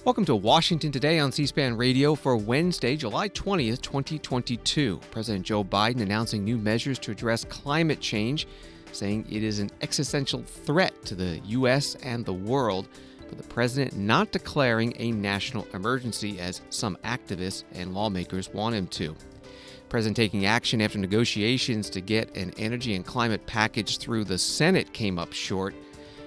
Welcome to Washington Today on C-SPAN Radio for Wednesday, July 20th, 2022. President Joe Biden announcing new measures to address climate change, saying it is an existential threat to the U.S. and the world, but the president not declaring a national emergency as some activists and lawmakers want him to. The president taking action after negotiations to get an energy and climate package through the Senate came up short.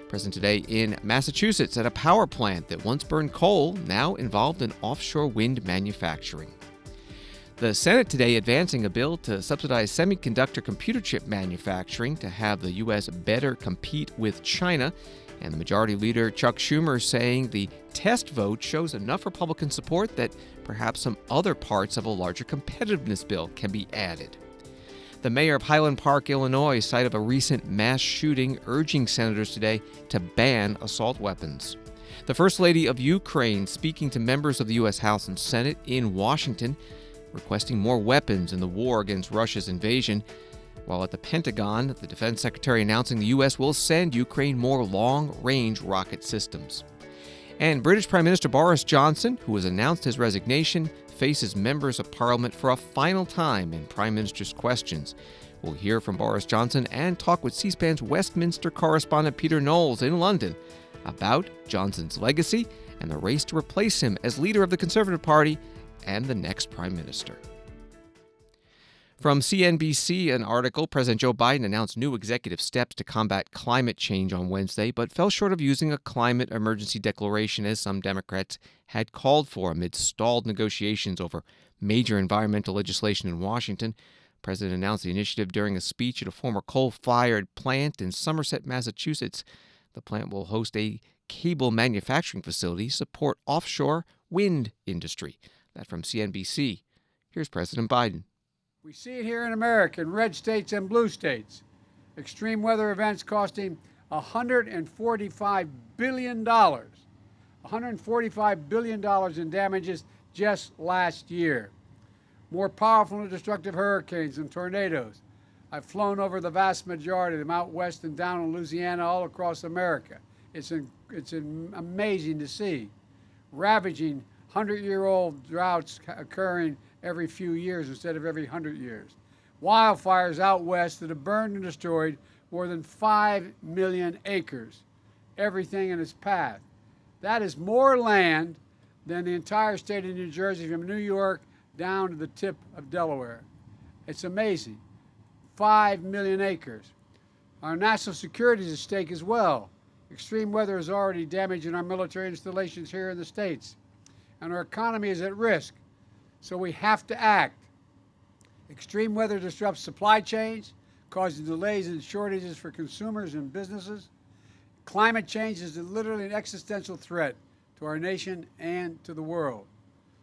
Present today in Massachusetts at a power plant that once burned coal, now involved in offshore wind manufacturing. The Senate today advancing a bill to subsidize semiconductor computer chip manufacturing to have the U.S. better compete with China. And the Majority Leader Chuck Schumer saying the test vote shows enough Republican support that perhaps some other parts of a larger competitiveness bill can be added. The mayor of Highland Park, Illinois, site of a recent mass shooting, urging senators today to ban assault weapons. The First Lady of Ukraine speaking to members of the U.S. House and Senate in Washington, requesting more weapons in the war against Russia's invasion. While at the Pentagon, the Defense Secretary announcing the U.S. will send Ukraine more long-range rocket systems. And British Prime Minister Boris Johnson, who has announced his resignation, faces members of Parliament for a final time in Prime Minister's questions. We'll hear from Boris Johnson and talk with C-SPAN's Westminster correspondent Peter Knowles in London about Johnson's legacy and the race to replace him as leader of the Conservative Party and the next Prime Minister. From CNBC, an article, President Joe Biden announced new executive steps to combat climate change on Wednesday, but fell short of using a climate emergency declaration as some Democrats had called for amid stalled negotiations over major environmental legislation in Washington. The president announced the initiative during a speech at a former coal-fired plant in Somerset, Massachusetts. The plant will host a cable manufacturing facility to support offshore wind industry. That from CNBC. Here's President Biden. We see it here in America, in red states and blue states. Extreme weather events costing $145 billion. $145 billion in damages just last year. More powerful and destructive hurricanes and tornadoes. I've flown over the vast majority of them out west and down in Louisiana, all across America. It's amazing to see. Ravaging 100-year-old droughts occurring every few years instead of every 100 years. Wildfires out west that have burned and destroyed more than 5 million acres, everything in its path. That is more land than the entire state of New Jersey from New York down to the tip of Delaware. It's amazing. 5 million acres. Our national security is at stake as well. Extreme weather is already damaging our military installations here in the States, and our economy is at risk. So we have to act. Extreme weather disrupts supply chains, causing delays and shortages for consumers and businesses. Climate change is literally an existential threat to our nation and to the world.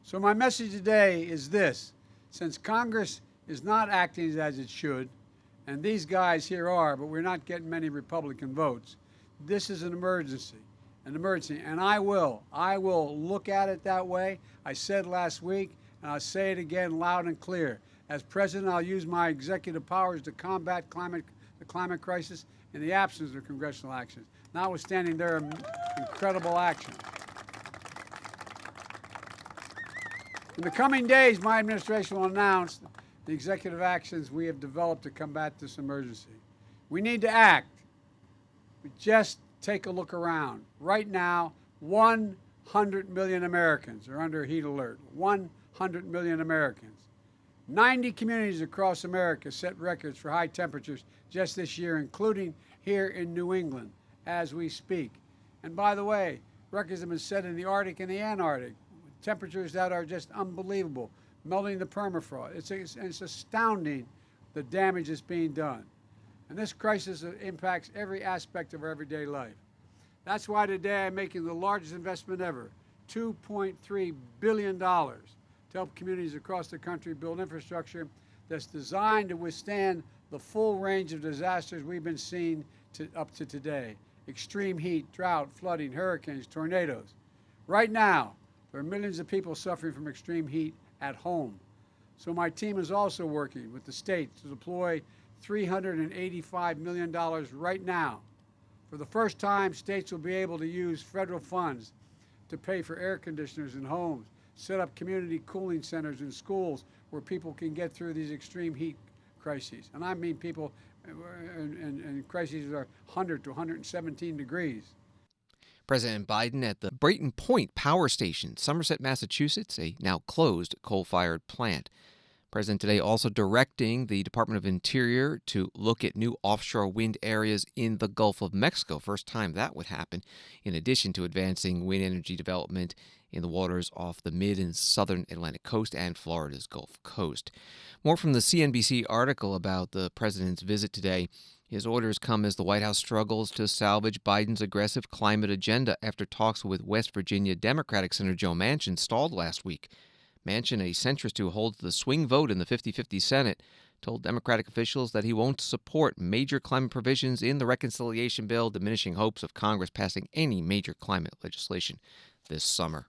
So my message today is this. Since Congress is not acting as it should, and these guys here are, but we're not getting many Republican votes, this is an emergency. And I will look at it that way. I said last week, and I'll say it again loud and clear. As president, I'll use my executive powers to combat the climate crisis in the absence of congressional action, notwithstanding their incredible action. In the coming days, my administration will announce the executive actions we have developed to combat this emergency. We need to act. We just take a look around. Right now, 100 million Americans are under heat alert. 100 million Americans. 90 communities across America set records for high temperatures just this year, including here in New England as we speak. And by the way, records have been set in the Arctic and the Antarctic. Temperatures that are just unbelievable, melting the permafrost. It's astounding the damage that's being done. And this crisis impacts every aspect of our everyday life. That's why today I'm making the largest investment ever, $2.3 billion, to help communities across the country build infrastructure that's designed to withstand the full range of disasters we've been seeing up to today. Extreme heat, drought, flooding, hurricanes, tornadoes. Right now, there are millions of people suffering from extreme heat at home. So my team is also working with the states to deploy $385 million right now. For the first time, states will be able to use federal funds to pay for air conditioners in homes, set up community cooling centers in schools where people can get through these extreme heat crises. And I mean people in crises that are 100 to 117 degrees. President Biden at the Brayton Point Power Station, Somerset, Massachusetts, a now closed coal-fired plant. President today also directing the Department of Interior to look at new offshore wind areas in the Gulf of Mexico. First time that would happen, in addition to advancing wind energy development in the waters off the mid and southern Atlantic coast and Florida's Gulf Coast. More from the CNBC article about the president's visit today. His orders come as the White House struggles to salvage Biden's aggressive climate agenda after talks with West Virginia Democratic Senator Joe Manchin stalled last week. Manchin, a centrist who holds the swing vote in the 50-50 Senate, told Democratic officials that he won't support major climate provisions in the reconciliation bill, diminishing hopes of Congress passing any major climate legislation this summer.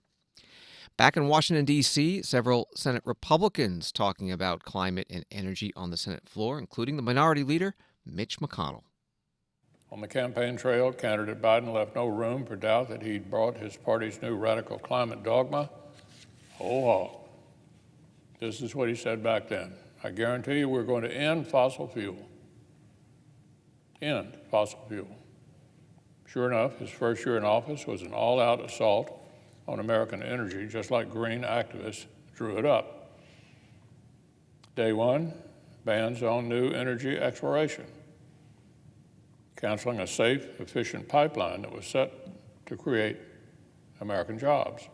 Back in Washington, D.C., several Senate Republicans talking about climate and energy on the Senate floor, including the minority leader, Mitch McConnell. On the campaign trail, candidate Biden left no room for doubt that he'd brought his party's new radical climate dogma whole hog. This is what he said back then. I guarantee you we're going to end fossil fuel. End fossil fuel. Sure enough, his first year in office was an all-out assault on American energy, just like green activists drew it up. Day one, bans on new energy exploration, canceling a safe, efficient pipeline that was set to create American jobs,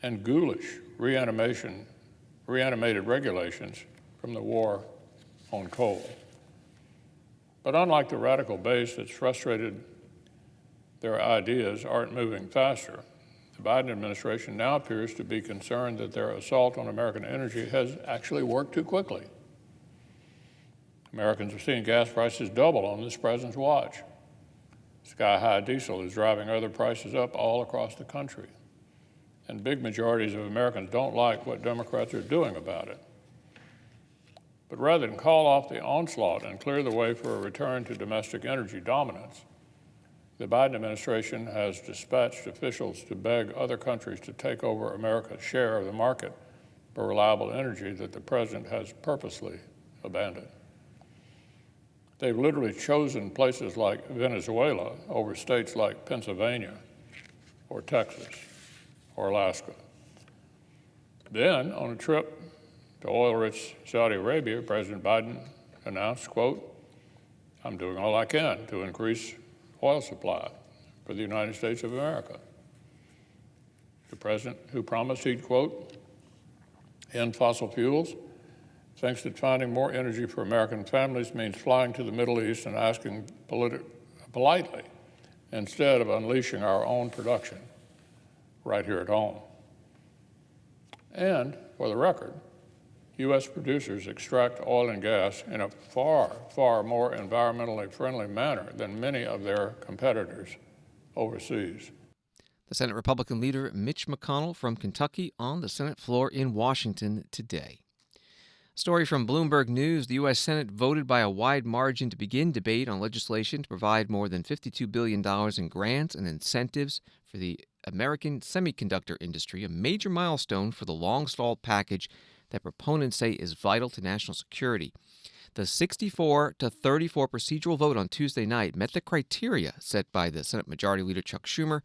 and ghoulish reanimated regulations from the war on coal. But unlike the radical base that's frustrated their ideas aren't moving faster, the Biden administration now appears to be concerned that their assault on American energy has actually worked too quickly. Americans are seeing gas prices double on this president's watch. Sky-high diesel is driving other prices up all across the country. And big majorities of Americans don't like what Democrats are doing about it. But rather than call off the onslaught and clear the way for a return to domestic energy dominance, the Biden administration has dispatched officials to beg other countries to take over America's share of the market for reliable energy that the president has purposely abandoned. They've literally chosen places like Venezuela over states like Pennsylvania or Texas or Alaska. Then, on a trip to oil-rich Saudi Arabia, President Biden announced, quote, I'm doing all I can to increase oil supply for the United States of America. The president who promised he'd, quote, end fossil fuels, thinks that finding more energy for American families means flying to the Middle East and asking politely instead of unleashing our own production right here at home. And, for the record, U.S. producers extract oil and gas in a far, far more environmentally friendly manner than many of their competitors overseas. The Senate Republican leader Mitch McConnell from Kentucky on the Senate floor in Washington today. Story from Bloomberg News. The U.S. Senate voted by a wide margin to begin debate on legislation to provide more than $52 billion in grants and incentives for the American semiconductor industry, a major milestone for the long-stalled package that proponents say is vital to national security. The 64-34 procedural vote on Tuesday night met the criteria set by the Senate Majority Leader Chuck Schumer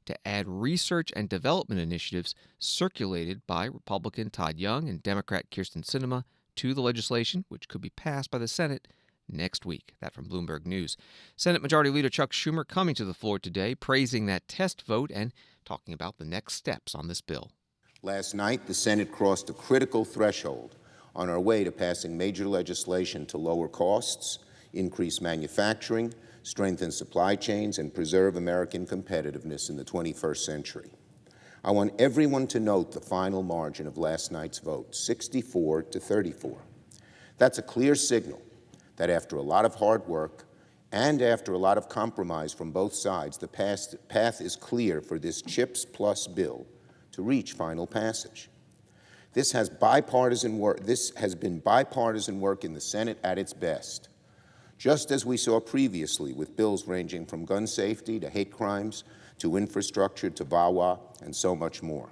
to add research and development initiatives circulated by Republican Todd Young and Democrat Kyrsten Sinema to the legislation, which could be passed by the Senate next week. That from Bloomberg News. Senate Majority Leader Chuck Schumer coming to the floor today, praising that test vote and talking about the next steps on this bill. Last night, the Senate crossed a critical threshold on our way to passing major legislation to lower costs, increase manufacturing, strengthen supply chains, and preserve American competitiveness in the 21st century. I want everyone to note the final margin of last night's vote, 64-34. That's a clear signal that after a lot of hard work and after a lot of compromise from both sides, the path is clear for this CHIPS Plus bill to reach final passage. This has been bipartisan work in the Senate at its best. just as we saw previously with bills ranging from gun safety to hate crimes to infrastructure to VAWA and so much more.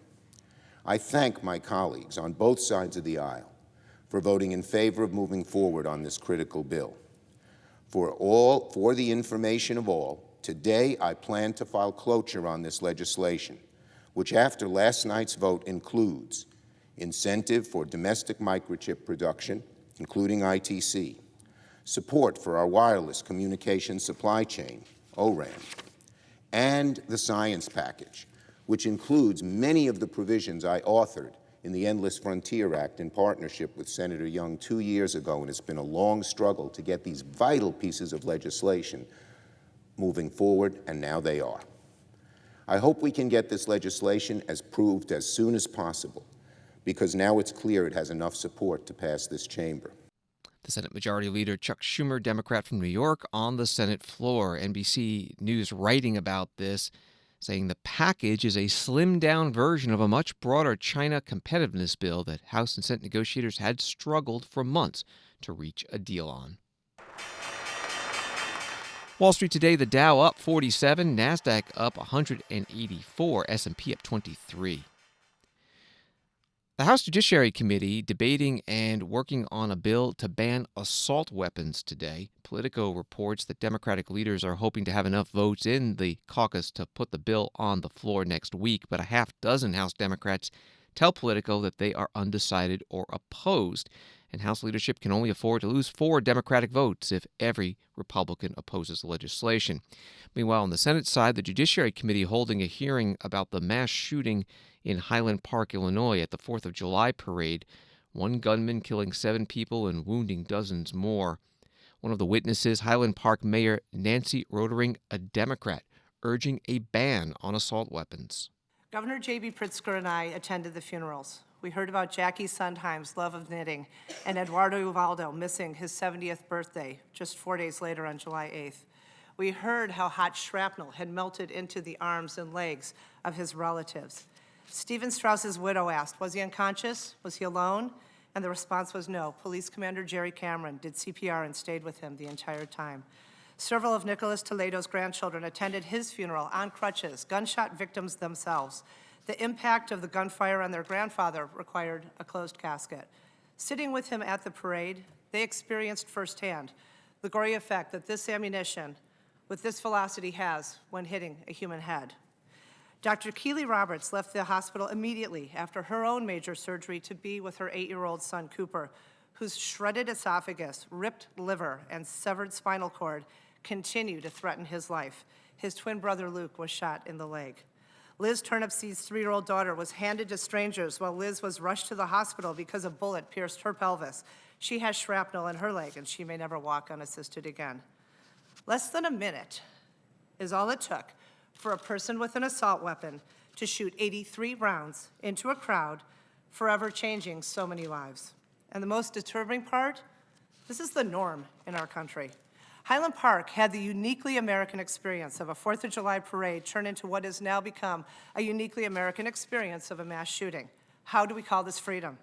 I thank my colleagues on both sides of the aisle for voting in favor of moving forward on this critical bill. For the information of all, today I plan to file cloture on this legislation, which after last night's vote includes incentive for domestic microchip production, including ITC, support for our wireless communication supply chain, ORAN, and the science package, which includes many of the provisions I authored in the Endless Frontier Act in partnership with Senator Young 2 years ago, and it's been a long struggle to get these vital pieces of legislation moving forward, and now they are. I hope we can get this legislation approved as soon as possible, because now it's clear it has enough support to pass this chamber. The Senate Majority Leader Chuck Schumer, Democrat from New York, on the Senate floor. NBC News writing about this, saying the package is a slimmed-down version of a much broader China competitiveness bill that House and Senate negotiators had struggled for months to reach a deal on. Wall Street today, the Dow up 47, NASDAQ up 184, S&P up 23. The House Judiciary Committee debating and working on a bill to ban assault weapons today. Politico reports that Democratic leaders are hoping to have enough votes in the caucus to put the bill on the floor next week, but a half dozen House Democrats tell Politico that they are undecided or opposed, and House leadership can only afford to lose 4 Democratic votes if every Republican opposes the legislation. Meanwhile, on the Senate side, the Judiciary Committee holding a hearing about the mass shooting in Highland Park, Illinois, at the 4th of July parade, one gunman killing 7 people and wounding dozens more. One of the witnesses, Highland Park Mayor Nancy Rotering, a Democrat, urging a ban on assault weapons. Governor J.B. Pritzker and I attended the funerals. We heard about Jackie Sondheim's love of knitting and Eduardo Uvaldo missing his 70th birthday just 4 days later on July 8th. We heard how hot shrapnel had melted into the arms and legs of his relatives. Stephen Strauss's widow asked, was he unconscious? Was he alone? And the response was no. Police Commander Jerry Cameron did CPR and stayed with him the entire time. Several of Nicholas Toledo's grandchildren attended his funeral on crutches, gunshot victims themselves. The impact of the gunfire on their grandfather required a closed casket. Sitting with him at the parade, they experienced firsthand the gory effect that this ammunition with this velocity has when hitting a human head. Dr. Keely Roberts left the hospital immediately after her own major surgery to be with her 8-year-old son, Cooper, whose shredded esophagus, ripped liver, and severed spinal cord continue to threaten his life. His twin brother, Luke, was shot in the leg. Liz Turnipseed's 3-year-old daughter was handed to strangers while Liz was rushed to the hospital because a bullet pierced her pelvis. She has shrapnel in her leg, and she may never walk unassisted again. Less than a minute is all it took for a person with an assault weapon to shoot 83 rounds into a crowd, forever changing so many lives. And the most disturbing part, this is the norm in our country. Highland Park had the uniquely American experience of a 4th of July parade turn into what has now become a uniquely American experience of a mass shooting. How do we call this freedom?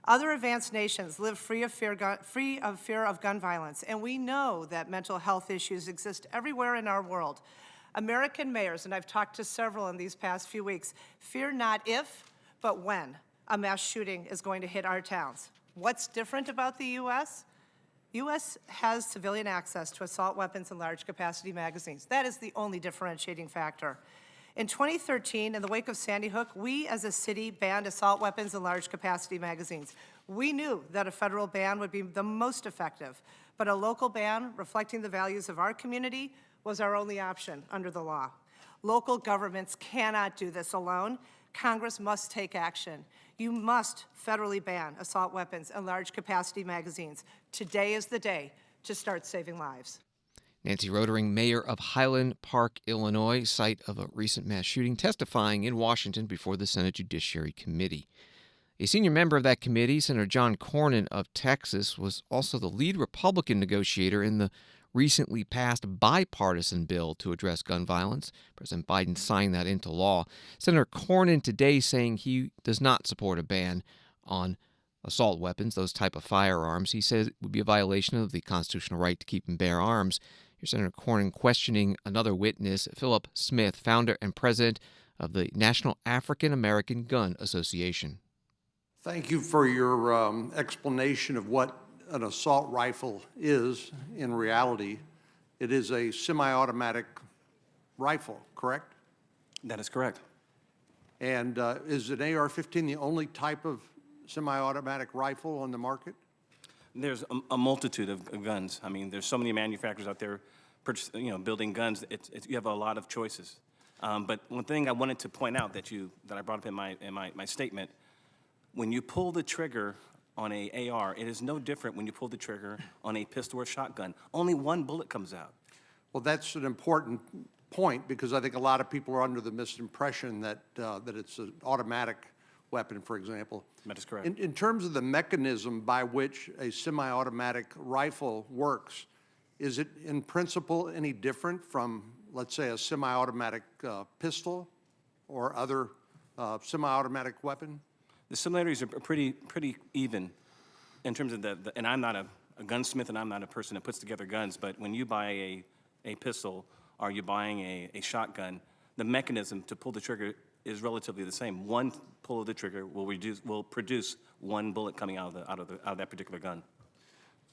Other advanced nations live free of fear of gun violence, and we know that mental health issues exist everywhere in our world. American mayors, and I've talked to several in these past few weeks, fear not if, but when a mass shooting is going to hit our towns. What's different about the U.S.? U.S. has civilian access to assault weapons and large capacity magazines. That is the only differentiating factor. In 2013, in the wake of Sandy Hook, we as a city banned assault weapons and large capacity magazines. We knew that a federal ban would be the most effective, but a local ban reflecting the values of our community was our only option under the law. Local governments cannot do this alone. Congress must take action. You must federally ban assault weapons and large capacity magazines. Today is the day to start saving lives. Nancy Rotering, mayor of Highland Park, Illinois, site of a recent mass shooting, testifying in Washington before the Senate Judiciary Committee. A senior member of that committee, Senator John Cornyn of Texas, was also the lead Republican negotiator in the recently passed bipartisan bill to address gun violence. President Biden signed that into law. Senator Cornyn today saying he does not support a ban on Assault weapons, those type of firearms, he says would be a violation of the constitutional right to keep and bear arms. Here's Senator Cornyn questioning another witness, Philip Smith, founder and president of the National African American Gun Association. Thank you for your explanation of what an assault rifle is in reality. It is a semi-automatic rifle, correct? That is correct. And is an AR-15 the only type of semi-automatic rifle on the market? There's a multitude of guns. I mean, there's so many manufacturers out there, building guns. You have a lot of choices. But one thing I wanted to point out that I brought up in my statement, when you pull the trigger on a AR, it is no different when you pull the trigger on a pistol or shotgun. Only one bullet comes out. Well, that's an important point because I think a lot of people are under the misimpression that it's an automatic weapon, for example. That is correct. In terms of the mechanism by which a semi-automatic rifle works, is it in principle any different from, let's say, a semi-automatic pistol or other semi-automatic weapon? The similarities are pretty even in terms of and I'm not a gunsmith and I'm not a person that puts together guns, but when you buy a pistol or you're buying a shotgun, the mechanism to pull the trigger is relatively the same. One pull of the trigger will produce one bullet coming out of that particular gun.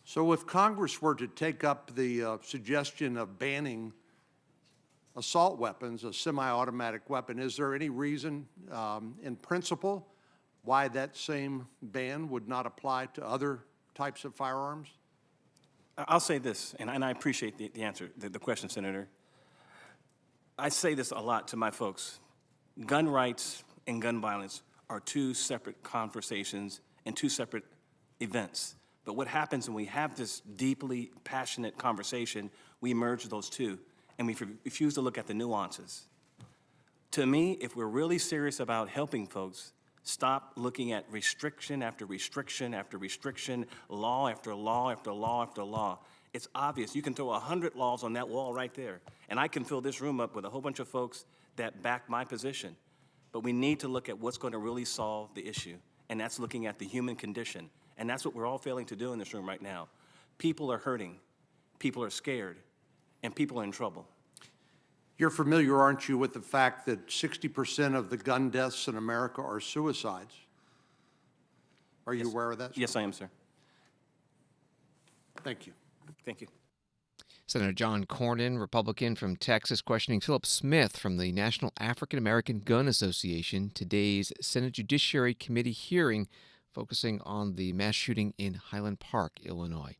So if Congress were to take up the suggestion of banning assault weapons, a semi-automatic weapon, is there any reason in principle why that same ban would not apply to other types of firearms? I'll say this, and I appreciate the answer, the question, Senator. I say this a lot to my folks. Gun rights and gun violence are two separate conversations and two separate events. But what happens when we have this deeply passionate conversation, we merge those two, and we refuse to look at the nuances. To me, if we're really serious about helping folks, stop looking at restriction after restriction after restriction, law after law after law after law. It's obvious. You can throw 100 laws on that wall right there, and I can fill this room up with a whole bunch of folks that back my position. But we need to look at what's going to really solve the issue, and that's looking at the human condition. And that's what we're all failing to do in this room right now. People are hurting, people are scared, and people are in trouble. You're familiar, aren't you, with the fact that 60% of the gun deaths in America are suicides? Are you aware of that? Yes, I am, sir. Thank you. Thank you. Senator John Cornyn, Republican from Texas, questioning Philip Smith from the National African American Gun Association. Today's Senate Judiciary Committee hearing focusing on the mass shooting in Highland Park, Illinois.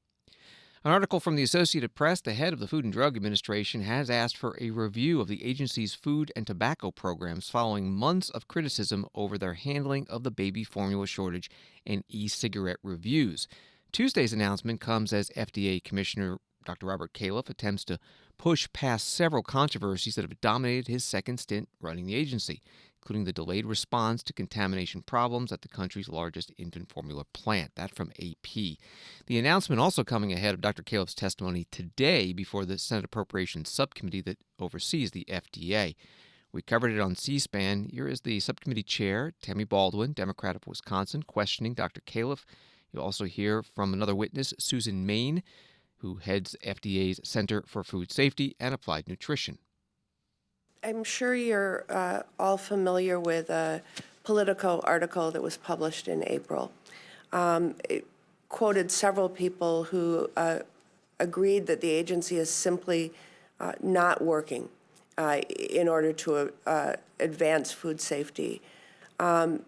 An article from the Associated Press, the head of the Food and Drug Administration has asked for a review of the agency's food and tobacco programs following months of criticism over their handling of the baby formula shortage and e-cigarette reviews. Tuesday's announcement comes as FDA Commissioner Dr. Robert Califf attempts to push past several controversies that have dominated his second stint running the agency, including the delayed response to contamination problems at the country's largest infant formula plant. That from AP. The announcement also coming ahead of Dr. Califf's testimony today before the Senate Appropriations Subcommittee that oversees the FDA. We covered it on C-SPAN. Here is the subcommittee chair, Tammy Baldwin, Democrat of Wisconsin, questioning Dr. Califf. You'll also hear from another witness, Susan Main, who heads FDA's Center for Food Safety and Applied Nutrition. I'm sure you're all familiar with a Politico article that was published in April. It quoted several people who agreed that the agency is simply not working in order to advance food safety. Some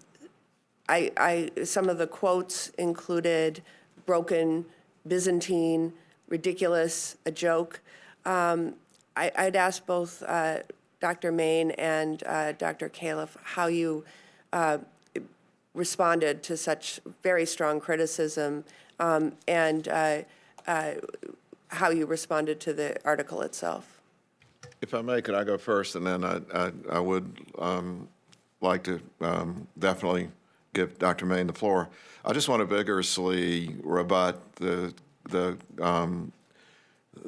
of the quotes included broken, Byzantine, ridiculous, a joke. I'd ask both Dr. Main and Dr. Califf how you responded to such very strong criticism and how you responded to the article itself. If I may, could I go first, and then I would like to definitely give Dr. Main the floor. I just want to vigorously rebut the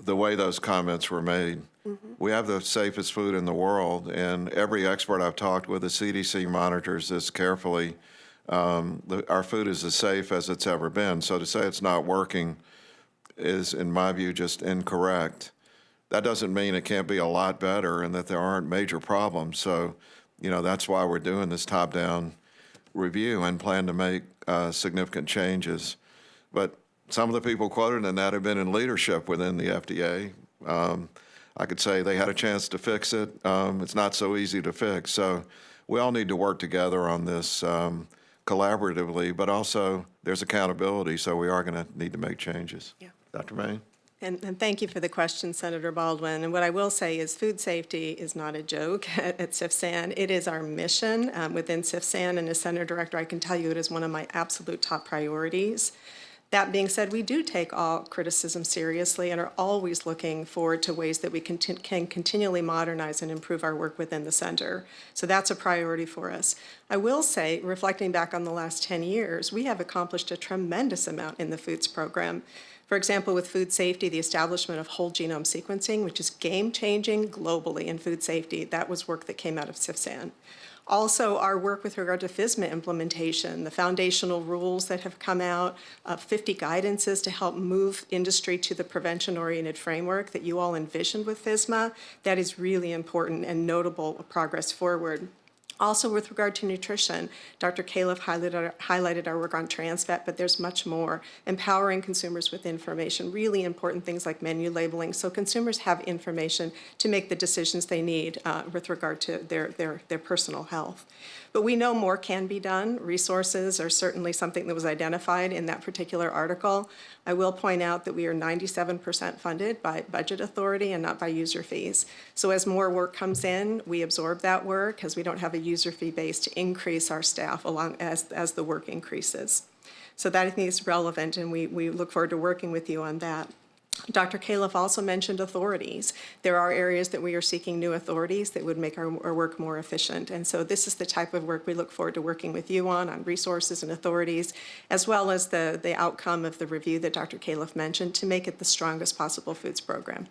way those comments were made. Mm-hmm. We have the safest food in the world, and every expert I've talked with, the CDC monitors this carefully. our food is as safe as it's ever been. So to say it's not working is, in my view, just incorrect. That doesn't mean it can't be a lot better and that there aren't major problems. So, that's why we're doing this top-down review and plan to make significant changes. But some of the people quoted in that have been in leadership within the FDA. I could say they had a chance to fix it. It's not so easy to fix. So we all need to work together on this collaboratively, but also there's accountability, so we are going to need to make changes. Yeah. Dr. Main? And thank you for the question, Senator Baldwin. And what I will say is food safety is not a joke at CIFSAN. It is our mission within CIFSAN, and as Senator Director, I can tell you it is one of my absolute top priorities. That being said, we do take all criticism seriously and are always looking forward to ways that we can continually modernize and improve our work within the center. So that's a priority for us. I will say, reflecting back on the last 10 years, we have accomplished a tremendous amount in the foods program. For example, with food safety, the establishment of whole genome sequencing, which is game-changing globally in food safety, that was work that came out of CIFSAN. Also, our work with regard to FSMA implementation, the foundational rules that have come out, 50 guidances to help move industry to the prevention-oriented framework that you all envisioned with FSMA, that is really important and notable progress forward. Also, with regard to nutrition, Dr. Califf highlighted our work on trans fat, but there's much more. Empowering consumers with information, really important things like menu labeling, so consumers have information to make the decisions they need with regard to their personal health. But we know more can be done. Resources are certainly something that was identified in that particular article. I will point out that we are 97% funded by budget authority and not by user fees. So as more work comes in, we absorb that work because we don't have a user fee base to increase our staff along as the work increases. So that I think is relevant, and we look forward to working with you on that. Dr. Califf also mentioned authorities. There are areas that we are seeking new authorities that would make our work more efficient. And so this is the type of work we look forward to working with you on resources and authorities, as well as the outcome of the review that Dr. Califf mentioned to make it the strongest possible foods program.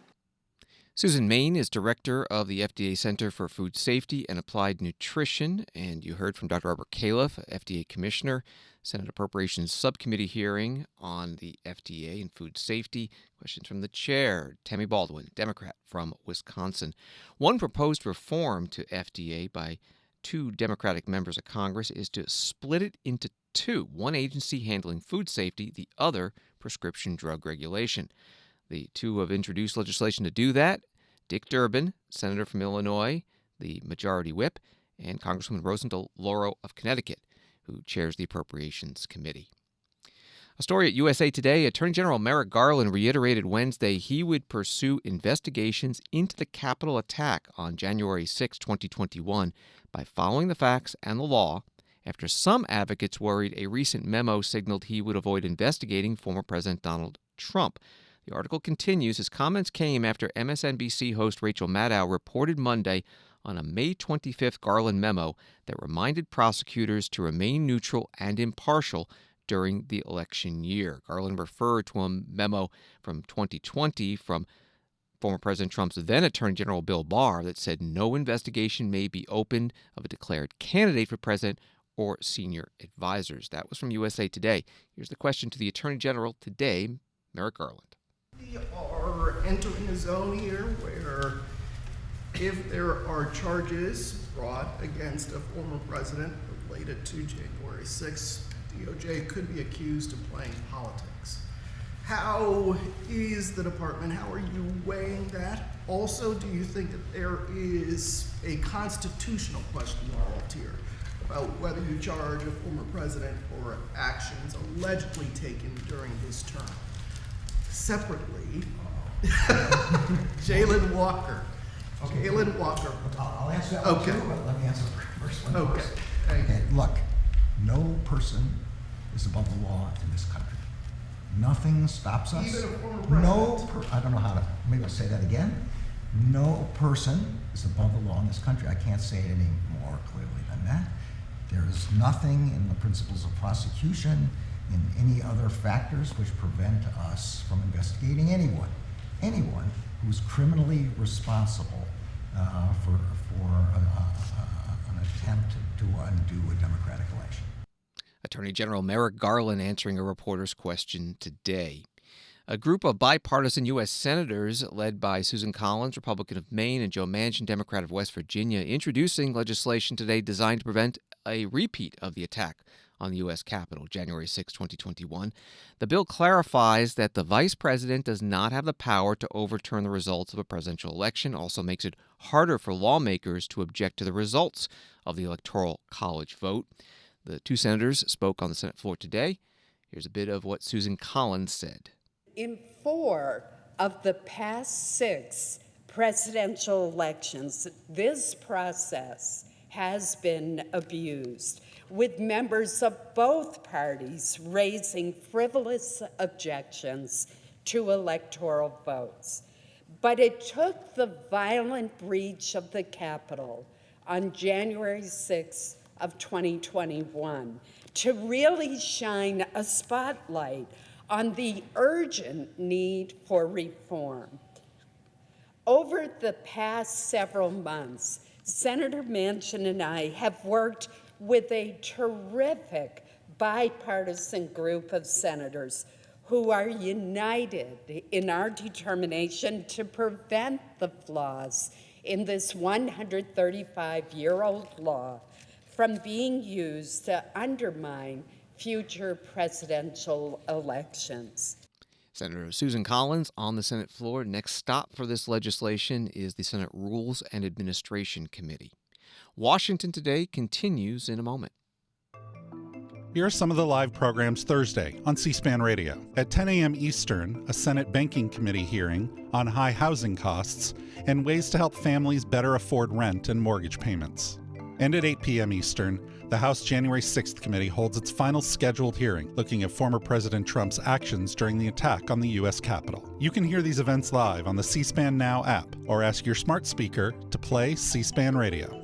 Susan Main is director of the FDA Center for Food Safety and Applied Nutrition, and you heard from Dr. Robert Califf, FDA Commissioner, Senate Appropriations Subcommittee hearing on the FDA and food safety. Questions from the chair, Tammy Baldwin, Democrat from Wisconsin. One proposed reform to FDA by 2 Democratic members of Congress is to split it into 2, one agency handling food safety, the other prescription drug regulation. The 2 have introduced legislation to do that. Dick Durbin, Senator from Illinois, the Majority Whip, and Congresswoman Rosenthal Lauro of Connecticut, who chairs the Appropriations Committee. A story at USA Today, Attorney General Merrick Garland reiterated Wednesday he would pursue investigations into the Capitol attack on January 6, 2021 by following the facts and the law after some advocates worried a recent memo signaled he would avoid investigating former President Donald Trump. The article continues. His comments came after MSNBC host Rachel Maddow reported Monday on a May 25th Garland memo that reminded prosecutors to remain neutral and impartial during the election year. Garland referred to a memo from 2020 from former President Trump's then Attorney General Bill Barr that said no investigation may be opened of a declared candidate for president or senior advisors. That was from USA Today. Here's the question to the Attorney General today, Merrick Garland. We are entering a zone here where if there are charges brought against a former president related to January 6th, DOJ could be accused of playing politics. How is the department, how are you weighing that? Also, do you think that there is a constitutional question involved here about whether you charge a former president for actions allegedly taken during his term? Separately, Jalen Walker. Okay. Jalen Walker. I'll answer that one too, but let me answer the first one first. Okay, look, no person is above the law in this country. Nothing stops us. Even a former president. I don't know how to, maybe I'll say that again. No person is above the law in this country. I can't say it any more clearly than that. There is nothing in the principles of prosecution, in any other factors which prevent us from investigating anyone who's criminally responsible for an attempt to undo a democratic election. Attorney General Merrick Garland answering a reporter's question today. A group of bipartisan U.S. senators, led by Susan Collins, Republican of Maine, and Joe Manchin, Democrat of West Virginia, introducing legislation today designed to prevent a repeat of the attack on the U.S. Capitol, January 6, 2021. The bill clarifies that the vice president does not have the power to overturn the results of a presidential election, also makes it harder for lawmakers to object to the results of the Electoral College vote. The two senators spoke on the Senate floor today. Here's a bit of what Susan Collins said. In 4 of the past 6 presidential elections, this process has been abused, with members of both parties raising frivolous objections to electoral votes. But it took the violent breach of the Capitol on January 6 of 2021 to really shine a spotlight on the urgent need for reform. Over the past several months, Senator Manchin and I have worked with a terrific bipartisan group of senators who are united in our determination to prevent the flaws in this 135-year-old law from being used to undermine future presidential elections. Senator Susan Collins on the Senate floor. Next stop for this legislation is the Senate Rules and Administration Committee. Washington Today continues in a moment. Here are some of the live programs Thursday on C-SPAN Radio. At 10 a.m. Eastern, a Senate Banking Committee hearing on high housing costs and ways to help families better afford rent and mortgage payments. And at 8 p.m. Eastern, the House January 6th Committee holds its final scheduled hearing looking at former President Trump's actions during the attack on the U.S. Capitol. You can hear these events live on the C-SPAN Now app or ask your smart speaker to play C-SPAN Radio.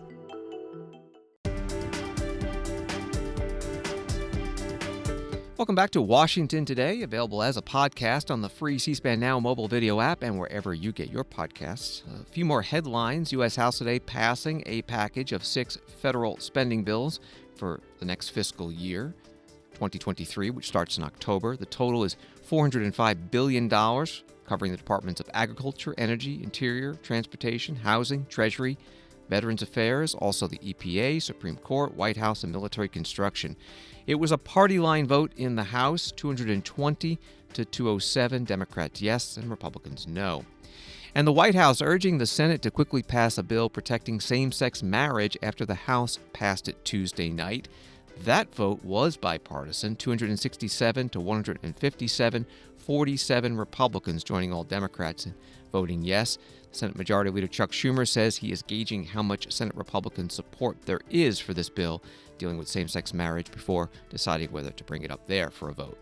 Welcome back to Washington Today, available as a podcast on the free C-SPAN Now mobile video app and wherever you get your podcasts. A few more headlines. U.S. House today passing a package of 6 federal spending bills for the next fiscal year, 2023, which starts in October. The total is $405 billion, covering the Departments of Agriculture, Energy, Interior, Transportation, Housing, Treasury, Veterans Affairs, also the EPA, Supreme Court, White House, and military construction. It was a party line vote in the House, 220 to 207, Democrats yes and Republicans no. And the White House urging the Senate to quickly pass a bill protecting same-sex marriage after the House passed it Tuesday night. That vote was bipartisan, 267 to 157, 47 Republicans joining all Democrats in voting yes. Senate Majority Leader Chuck Schumer says he is gauging how much Senate Republican support there is for this bill dealing with same-sex marriage before deciding whether to bring it up there for a vote.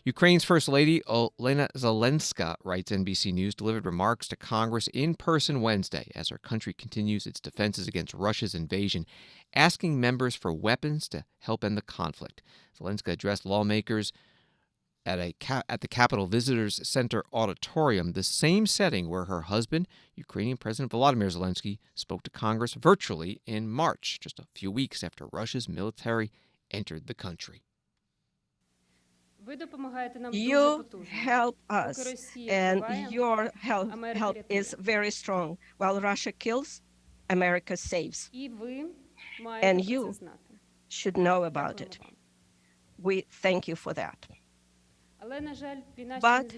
Ukraine's First Lady, Olena Zelenska, writes NBC News, delivered remarks to Congress in person Wednesday as her country continues its defenses against Russia's invasion, asking members for weapons to help end the conflict. Zelenska addressed lawmakers at the Capitol Visitors Center Auditorium, the same setting where her husband, Ukrainian President Volodymyr Zelensky, spoke to Congress virtually in March, just a few weeks after Russia's military entered the country. You help us, and your help is very strong. While Russia kills, America saves. And you should know about it. We thank you for that. But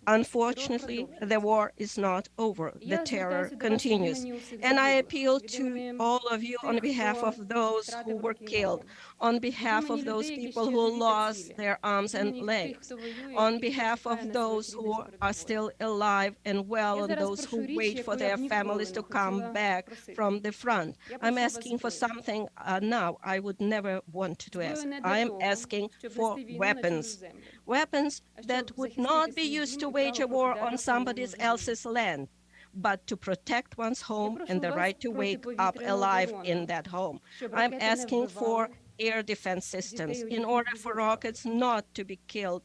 unfortunately, the war is not over. The terror continues. And I appeal to all of you on behalf of those who were killed, on behalf of those people who lost their arms and legs, on behalf of those who are still alive and well, and those who wait for their families to come back from the front. I'm asking for something now I would never want to ask. I am asking for weapons. Weapons that would not be used to wage a war on somebody else's land, but to protect one's home and the right to wake up alive in that home. I'm asking for air defense systems in order for rockets not to be killed,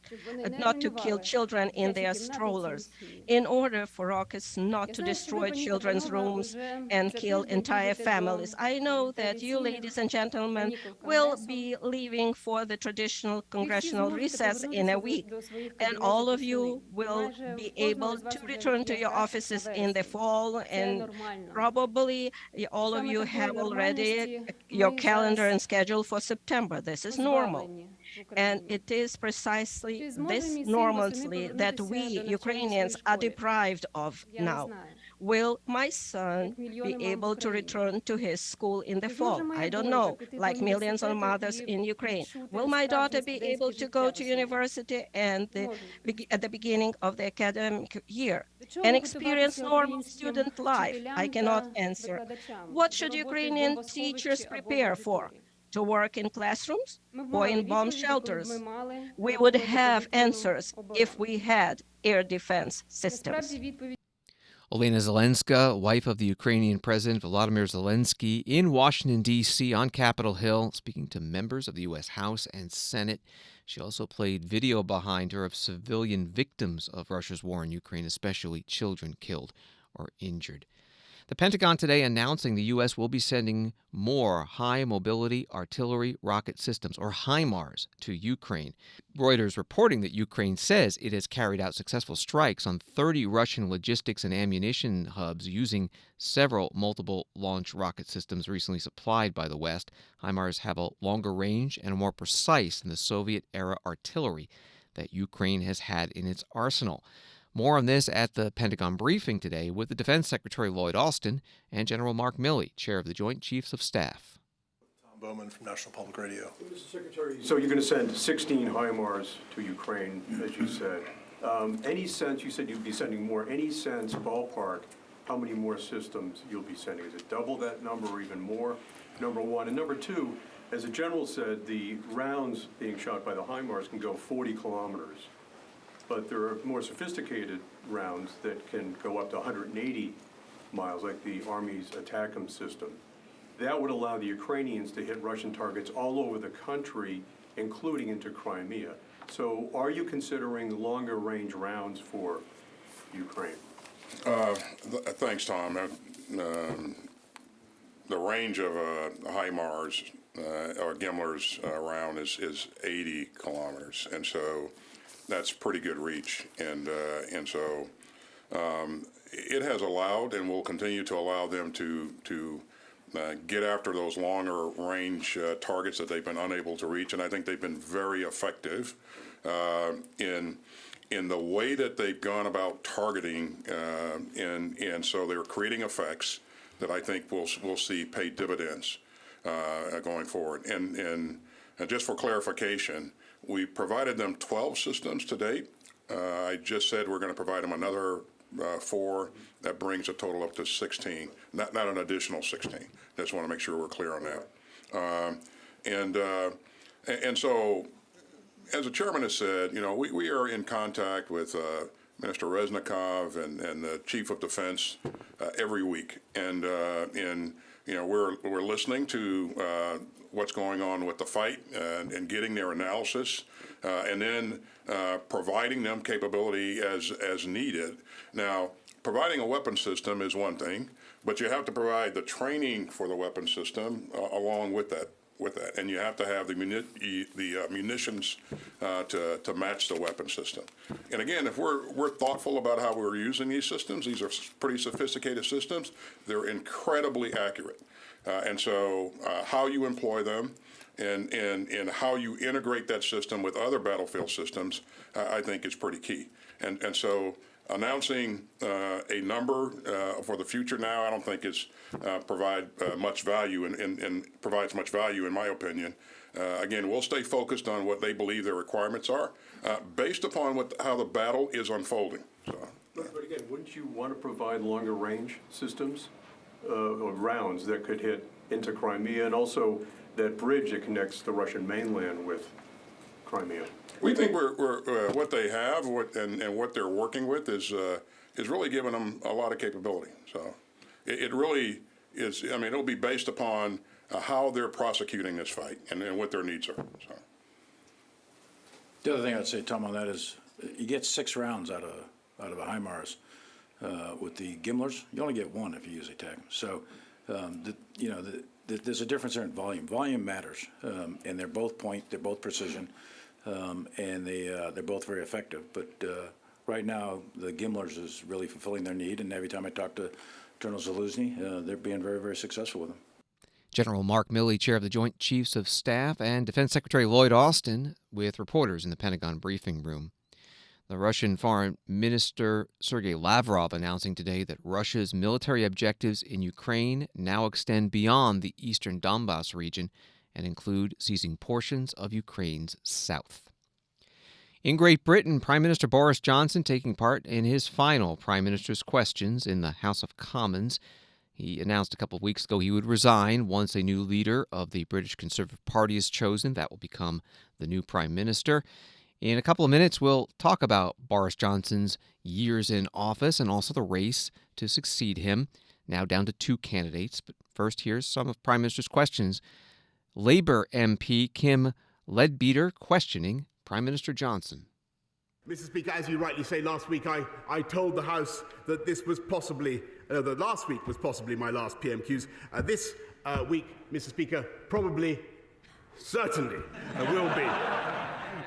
not to kill children in their strollers, in order for rockets not to destroy children's rooms and kill entire families. I know that you, ladies and gentlemen, will be leaving for the traditional congressional recess in a week, and all of you will be able to return to your offices in the fall, and probably all of you have already your calendar and schedule for September. This is normal. And it is precisely this normalcy that we Ukrainians are deprived of now. Will my son be able to return to his school in the fall? I don't know, like millions of mothers in Ukraine. Will my daughter be able to go to university and at the beginning of the academic year and experience normal student life? I cannot answer. What should Ukrainian teachers prepare for? To work in classrooms or in bomb shelters? We would have answers if we had air defense systems. Olena Zelenska, wife of the Ukrainian President Volodymyr Zelensky, in Washington, D.C. on Capitol Hill, speaking to members of the U.S. House and Senate. She also played video behind her of civilian victims of Russia's war in Ukraine, especially children killed or injured. The Pentagon today announcing the U.S. will be sending more high-mobility artillery rocket systems, or HIMARS, to Ukraine. Reuters reporting that Ukraine says it has carried out successful strikes on 30 Russian logistics and ammunition hubs using several multiple launch rocket systems recently supplied by the West. HIMARS have a longer range and are more precise than the Soviet-era artillery that Ukraine has had in its arsenal. More on this at the Pentagon briefing today with the Defense Secretary Lloyd Austin and General Mark Milley, Chair of the Joint Chiefs of Staff. Tom Bowman from National Public Radio. Mr. Secretary, so you're going to send 16 HIMARS to Ukraine, as you said. Any sense, you said you'd be sending more, any sense, ballpark, how many more systems you'll be sending? Is it double that number or even more, number one? And number two, as the General said, the rounds being shot by the HIMARS can go 40 kilometers. But there are more sophisticated rounds that can go up to 180 miles, like the Army's ATACMS system. That would allow the Ukrainians to hit Russian targets all over the country, including into Crimea. So are you considering longer range rounds for Ukraine? Thanks, Tom. The range of HIMARS or Gimler's round is 80 kilometers, and so that's pretty good reach, and so it has allowed and will continue to allow them to get after those longer range targets that they've been unable to reach, and I think they've been very effective in the way that they've gone about targeting, and so they're creating effects that I think we'll see pay dividends going forward. And just for clarification, we provided them 12 systems to date. I just said we're going to provide them another 4. That brings a total up to 16, not an additional 16. Just want to make sure we're clear on that. And so, as the chairman has said, we are in contact with Minister Reznikov and the Chief of Defense every week, and we're listening to what's going on with the fight and getting their analysis, and then providing them capability as needed. Now, providing a weapon system is one thing, but you have to provide the training for the weapon system along with that. And you have to have the munitions to match the weapon system. And again, if we're thoughtful about how we're using these systems, these are pretty sophisticated systems. They're incredibly accurate. And so how you employ them and how you integrate that system with other battlefield systems, I think is pretty key. And so announcing a number for the future now, I don't think is provide much value and provides much value, in my opinion. Again, we'll stay focused on what they believe their requirements are, based upon how the battle is unfolding. So. But again, wouldn't you want to provide longer range systems of rounds that could hit into Crimea, and also that bridge that connects the Russian mainland with Crimea? We think we're what they have, and what they're working with is really giving them a lot of capability. So it really is. I mean, it'll be based upon how they're prosecuting this fight and what their needs are. So. The other thing I'd say, Tom, on that is you get 6 rounds out of a HIMARS. With the Gimlers, you only get 1 if you use a TAC. So, there's a difference there in volume. Volume matters, and they're both point, they're both precision, and they're both very effective. But right now, the Gimlers is really fulfilling their need, and every time I talk to General Zaluzny, they're being very, very successful with them. General Mark Milley, chair of the Joint Chiefs of Staff, and Defense Secretary Lloyd Austin with reporters in the Pentagon briefing room. The Russian Foreign Minister Sergei Lavrov announcing today that Russia's military objectives in Ukraine now extend beyond the eastern Donbas region and include seizing portions of Ukraine's south. In Great Britain, Prime Minister Boris Johnson taking part in his final Prime Minister's questions in the House of Commons. He announced a couple of weeks ago he would resign once a new leader of the British Conservative Party is chosen. That will become the new Prime Minister. In a couple of minutes, we'll talk about Boris Johnson's years in office and also the race to succeed him, now down to 2 candidates. But first, here's some of Prime Minister's questions. Labour MP Kim Leadbeater questioning Prime Minister Johnson. Mr. Speaker, as you rightly say, last week I told the House that this was possibly, that last week was possibly my last PMQs. This week, Mr. Speaker, probably, certainly will be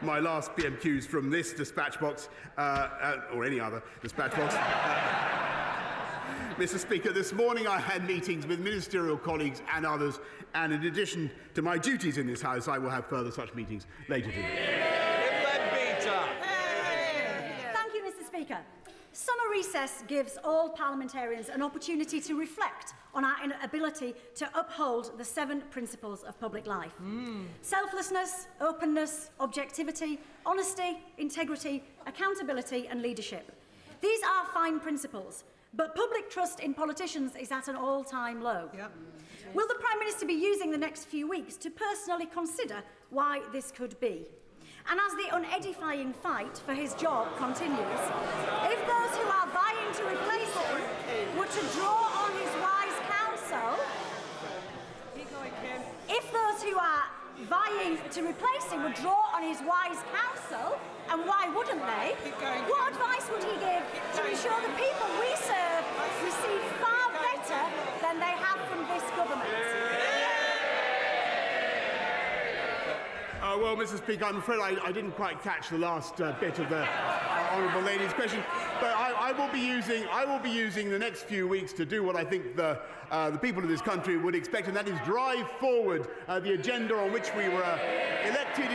my last PMQs from this dispatch box, or any other dispatch box. Mr. Speaker, this morning I had meetings with ministerial colleagues and others, and in addition to my duties in this House, I will have further such meetings later today. Thank you, Mr. Speaker. Summer recess gives all parliamentarians an opportunity to reflect on our inability to uphold the 7 principles of public life. Selflessness, openness, objectivity, honesty, integrity, accountability and leadership. These are fine principles, but public trust in politicians is at an all-time low. Will the Prime Minister be using the next few weeks to personally consider why this could be? And as the unedifying fight for his job continues, if those who are vying to replace him were to draw on his wise counsel, if those who are vying to replace him would draw on his wise counsel, and why wouldn't they, what advice would he give to ensure the people we serve receive far better than they have from this government? Well, Mr. Speaker, I'm afraid I didn't quite catch the last bit of the honourable lady's question, but I will be using the next few weeks to do what I think the people of this country would expect, and that is drive forward the agenda on which we were elected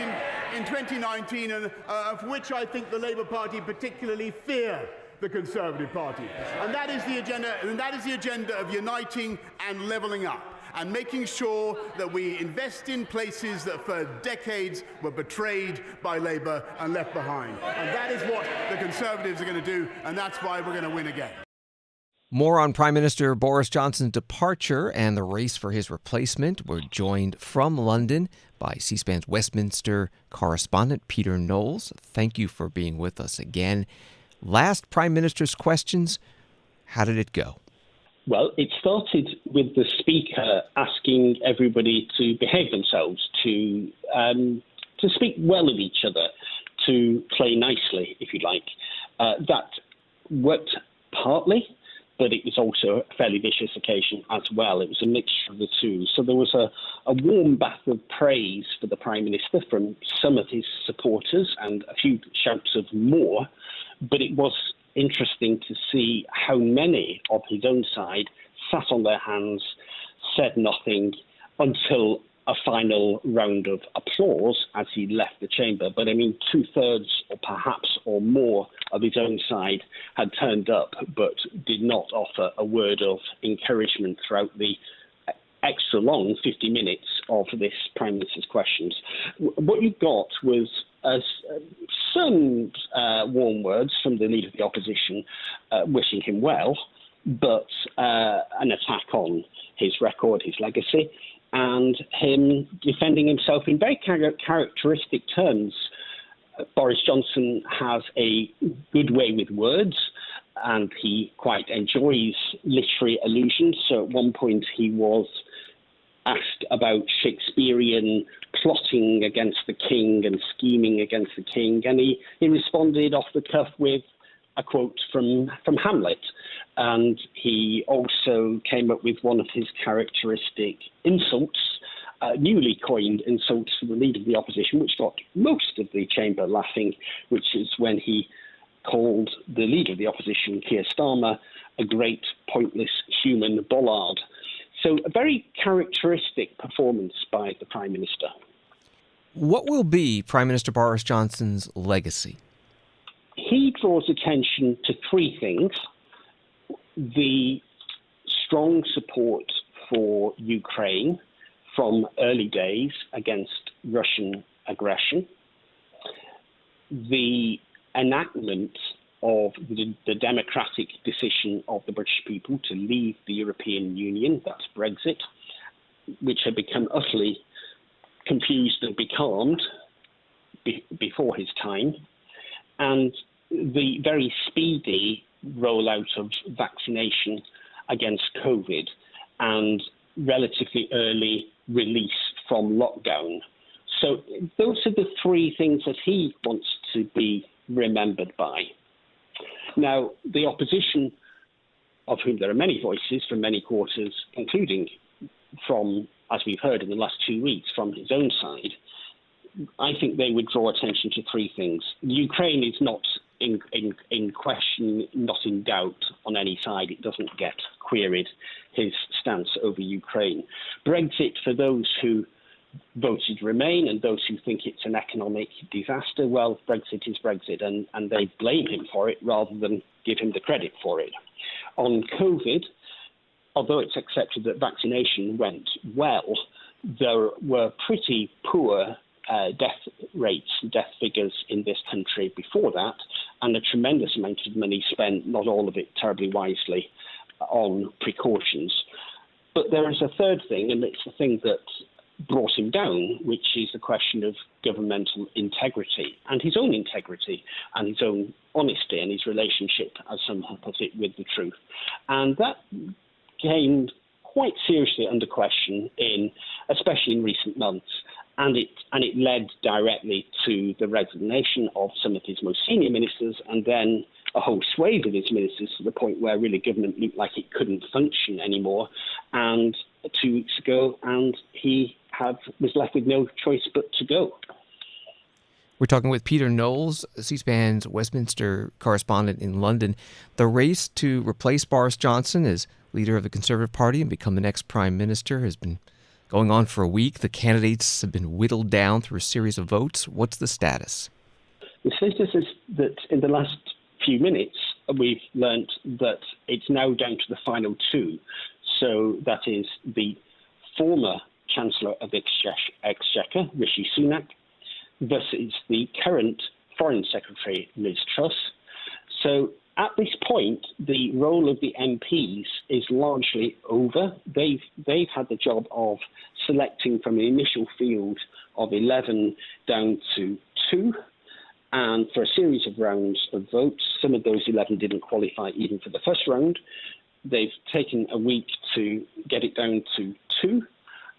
in 2019, and for which I think the Labour Party particularly fear the Conservative Party, and that is the agenda of uniting and levelling up, and making sure that we invest in places that for decades were betrayed by Labour and left behind. And that is what the Conservatives are going to do, and that's why we're going to win again. More on Prime Minister Boris Johnson's departure and the race for his replacement. We're joined from London by C-SPAN's Westminster correspondent, Peter Knowles. Thank you for being with us again. Last Prime Minister's questions, how did it go? Well, it started with the Speaker asking everybody to behave themselves, to speak well of each other, to play nicely, if you like. That worked partly, but it was also a fairly vicious occasion as well. It was a mixture of the two. So there was a warm bath of praise for the Prime Minister from some of his supporters and a few shouts of more, but it was interesting to see how many of his own side sat on their hands, said nothing until a final round of applause as he left the chamber. But I mean, 2/3 or perhaps or more of his own side had turned up, but did not offer a word of encouragement throughout the extra long 50 minutes of this Prime Minister's questions. What you got was some warm words from the Leader of the Opposition wishing him well, but an attack on his record, his legacy, and him defending himself in very characteristic terms. Boris Johnson has a good way with words, and he quite enjoys literary allusions. So at one point he was asked about Shakespearean plotting against the king and scheming against the king, and he responded off the cuff with a quote from Hamlet. And he also came up with one of his characteristic insults, newly coined insults for the Leader of the Opposition, which got most of the chamber laughing, which is when he called the Leader of the Opposition, Keir Starmer, a great pointless human bollard. So a very characteristic performance by the Prime Minister. What will be Prime Minister Boris Johnson's legacy? He draws attention to three things: the strong support for Ukraine from early days against Russian aggression, the enactment of the democratic decision of the British people to leave the European Union, that's Brexit, which had become utterly confused and becalmed before his time, and the very speedy rollout of vaccination against COVID and relatively early release from lockdown. So those are the three things that he wants to be remembered by. Now, the opposition, of whom there are many voices from many quarters, including from, as we've heard in the last 2 weeks, from his own side, I think they would draw attention to three things. Ukraine is not in question, not in doubt on any side. It doesn't get queried, his stance over Ukraine. Brexit, for those who voted Remain and those who think it's an economic disaster, well, Brexit is Brexit, and they blame him for it rather than give him the credit for it. On COVID, although it's accepted that vaccination went well, there were pretty poor death rates, death figures in this country before that, and a tremendous amount of money spent, not all of it terribly wisely, on precautions. But there is a third thing, and it's the thing that brought him down, which is the question of governmental integrity and his own integrity and his own honesty and his relationship, as some have put it, with the truth. And that came quite seriously under question, especially in recent months. And it led directly to the resignation of some of his most senior ministers, and then a whole swathe of his ministers, to the point where really government looked like it couldn't function anymore. And 2 weeks ago, and he was left with no choice but to go. We're talking with Peter Knowles, C-SPAN's Westminster correspondent in London. The race to replace Boris Johnson as leader of the Conservative Party and become the next Prime Minister has been going on for a week. The candidates have been whittled down through a series of votes. What's the status? The status is that in the last few minutes, we've learnt that it's now down to the final two. So that is the former Chancellor of the Exchequer, Rishi Sunak, versus the current Foreign Secretary, Liz Truss. So at this point, the role of the MPs is largely over. They've had the job of selecting from an initial field of 11 down to 2, and for a series of rounds of votes. Some of those 11 didn't qualify even for the first round. They've taken a week to get it down to 2,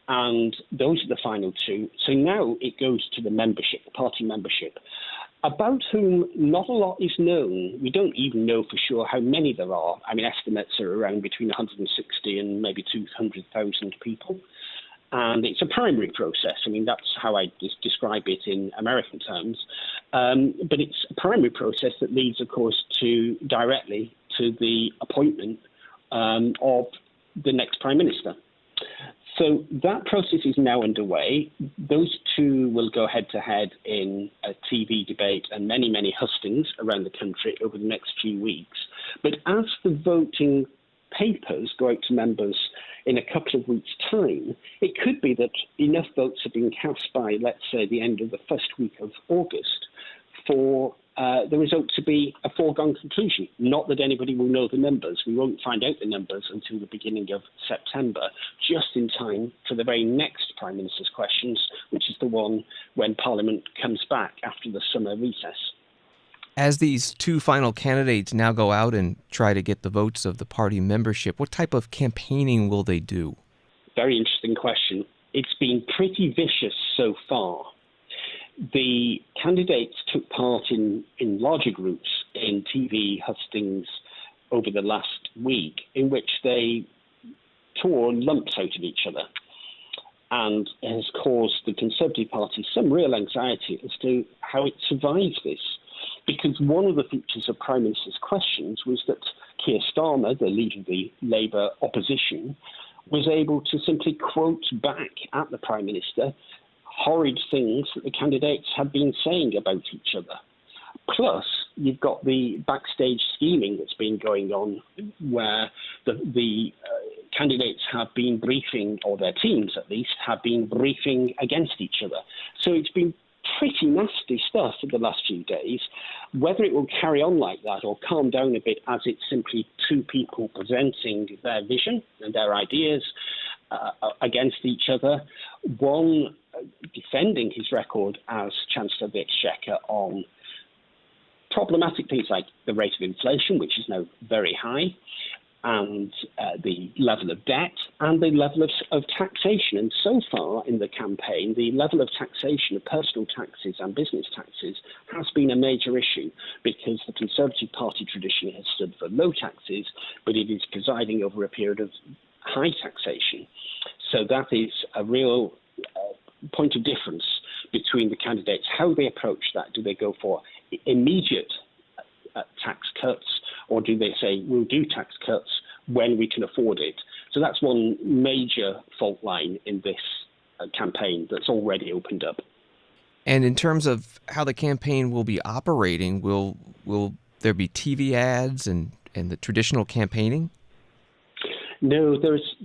and those are the final 2. So now it goes to the membership, the party membership, about whom not a lot is known. We don't even know for sure how many there are. I mean, estimates are around between 160 and maybe 200,000 people. And it's a primary process. I mean, that's how I describe it in American terms. But it's a primary process that leads, of course, directly to the appointment of the next Prime Minister. So that process is now underway. Those two will go head-to-head in a TV debate and many, many hustings around the country over the next few weeks. But as the voting papers go out to members in a couple of weeks' time, it could be that enough votes have been cast by, let's say, the end of the first week of August for the result to be a foregone conclusion. Not that anybody will know the numbers. We won't find out the numbers until the beginning of September, just in time for the very next Prime Minister's questions, which is the one when Parliament comes back after the summer recess. As these two final candidates now go out and try to get the votes of the party membership, what type of campaigning will they do? very interesting question. It's been pretty vicious so far. The candidates took part in larger groups in TV hustings over the last week in which they tore lumps out of each other, and has caused the Conservative Party some real anxiety as to how it survives this. Because one of the features of Prime Minister's questions was that Keir Starmer, the leader of the Labour opposition, was able to simply quote back at the Prime Minister horrid things that the candidates had been saying about each other. Plus, you've got the backstage scheming that's been going on, where the candidates have been briefing, or their teams at least, have been briefing against each other. So it's been pretty nasty stuff in the last few days. Whether it will carry on like that or calm down a bit as it's simply two people presenting their vision and their ideas against each other, one defending his record as Chancellor of the Exchequer on problematic things like the rate of inflation, which is now very high, and the level of debt and the level of taxation. And so far in the campaign, the level of taxation of personal taxes and business taxes has been a major issue, because the Conservative Party traditionally has stood for low taxes, but it is presiding over a period of high taxation. So that is a real point of difference between the candidates, how they approach that. Do they go for immediate tax cuts, or do they say we'll do tax cuts when we can afford it? So that's one major fault line in this campaign that's already opened up. And in terms of how the campaign will be operating, will there be TV ads and the traditional campaigning? No, there's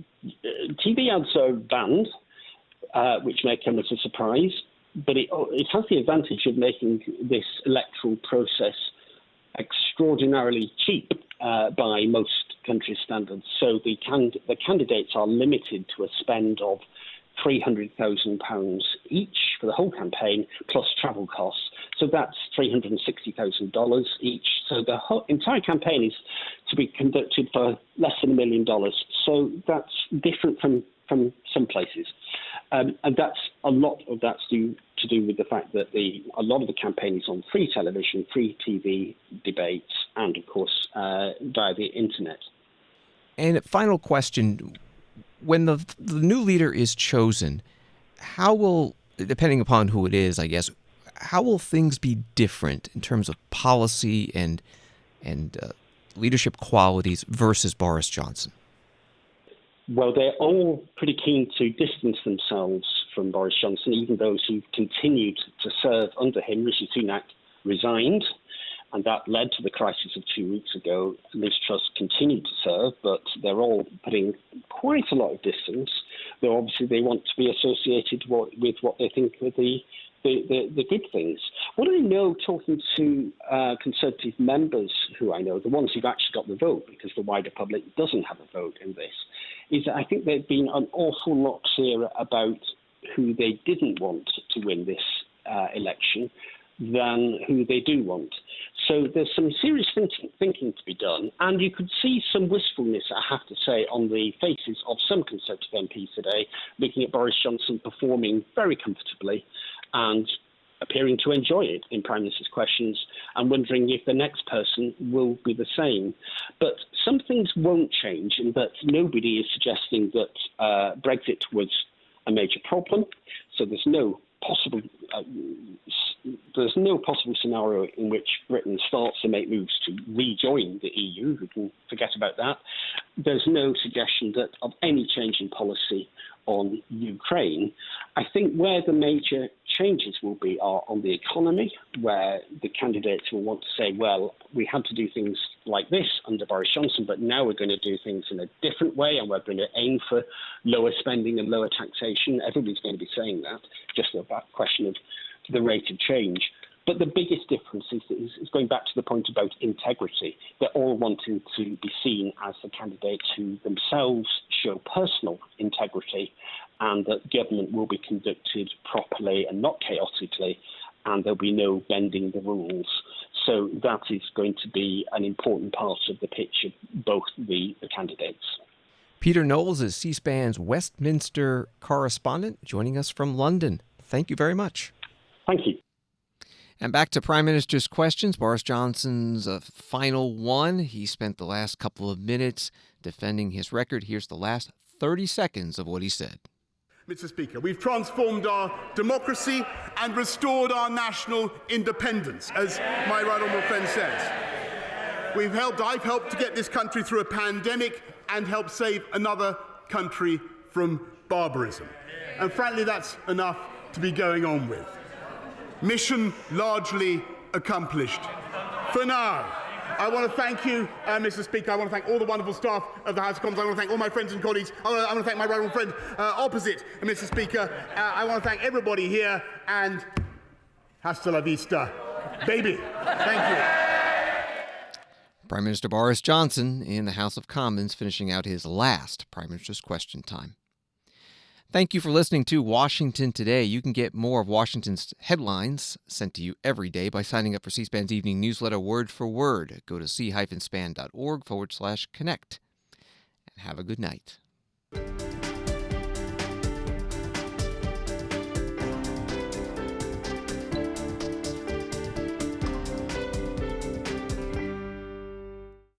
TV ads are banned, which may come as a surprise, but it has the advantage of making this electoral process extraordinarily cheap by most countries' standards. So the candidates are limited to a spend of £300,000 each for the whole campaign, plus travel costs. So that's $360,000 each. So the whole entire campaign is to be conducted for less than $1 million. So that's different from some places. And that's a lot of that's to do with the fact that a lot of the campaign is on free television, free TV debates, and of course via the internet. And final question: when the new leader is chosen, how will, depending upon who it is, I guess, how will things be different in terms of policy and leadership qualities versus Boris Johnson? Well, they're all pretty keen to distance themselves from Boris Johnson, even those who continued to serve under him. Rishi Sunak resigned, and that led to the crisis of 2 weeks ago. Liz Truss continued to serve, but they're all putting quite a lot of distance, though obviously they want to be associated with what they think are the good things. What I know, talking to Conservative members who I know, the ones who've actually got the vote, because the wider public doesn't have a vote in this, is that I think they've been an awful lot clearer about who they didn't want to win this election than who they do want. So there's some serious thinking to be done, and you could see some wistfulness, I have to say, on the faces of some Conservative MPs today, looking at Boris Johnson performing very comfortably and appearing to enjoy it in Prime Minister's questions, and wondering if the next person will be the same. But some things won't change, in that nobody is suggesting that Brexit was a major problem. So there's no possible scenario in which Britain starts to make moves to rejoin the EU. We can forget about that. There's no suggestion that of any change in policy on Ukraine. I think where the major changes will be are on the economy, where the candidates will want to say, well, we had to do things like this under Boris Johnson, but now we're going to do things in a different way, and we're going to aim for lower spending and lower taxation. Everybody's going to be saying that, just a question of the rate of change. But the biggest difference is going back to the point about integrity. They're all wanting to be seen as the candidates who themselves show personal integrity, and that government will be conducted properly and not chaotically, and there'll be no bending the rules. So that is going to be an important part of the pitch of both the candidates. Peter Knowles is C-SPAN's Westminster correspondent, joining us from London. Thank you very much. Thank you. And back to Prime Minister's questions. Boris Johnson's final one. He spent the last couple of minutes defending his record. Here's the last 30 seconds of what he said. Mr. Speaker, we've transformed our democracy and restored our national independence, as my right honourable friend says. I've helped to get this country through a pandemic and helped save another country from barbarism. And frankly, that's enough to be going on with. Mission largely accomplished. For now, I want to thank you, Mr. Speaker. I want to thank all the wonderful staff of the House of Commons. I want to thank all my friends and colleagues. I want to thank my right honourable friend opposite, Mr. Speaker. I want to thank everybody here, and hasta la vista, baby. Thank you. Prime Minister Boris Johnson in the House of Commons finishing out his last Prime Minister's Question Time. Thank you for listening to Washington Today. You can get more of Washington's headlines sent to you every day by signing up for C-SPAN's evening newsletter word for word. Go to c-span.org/connect. And have a good night.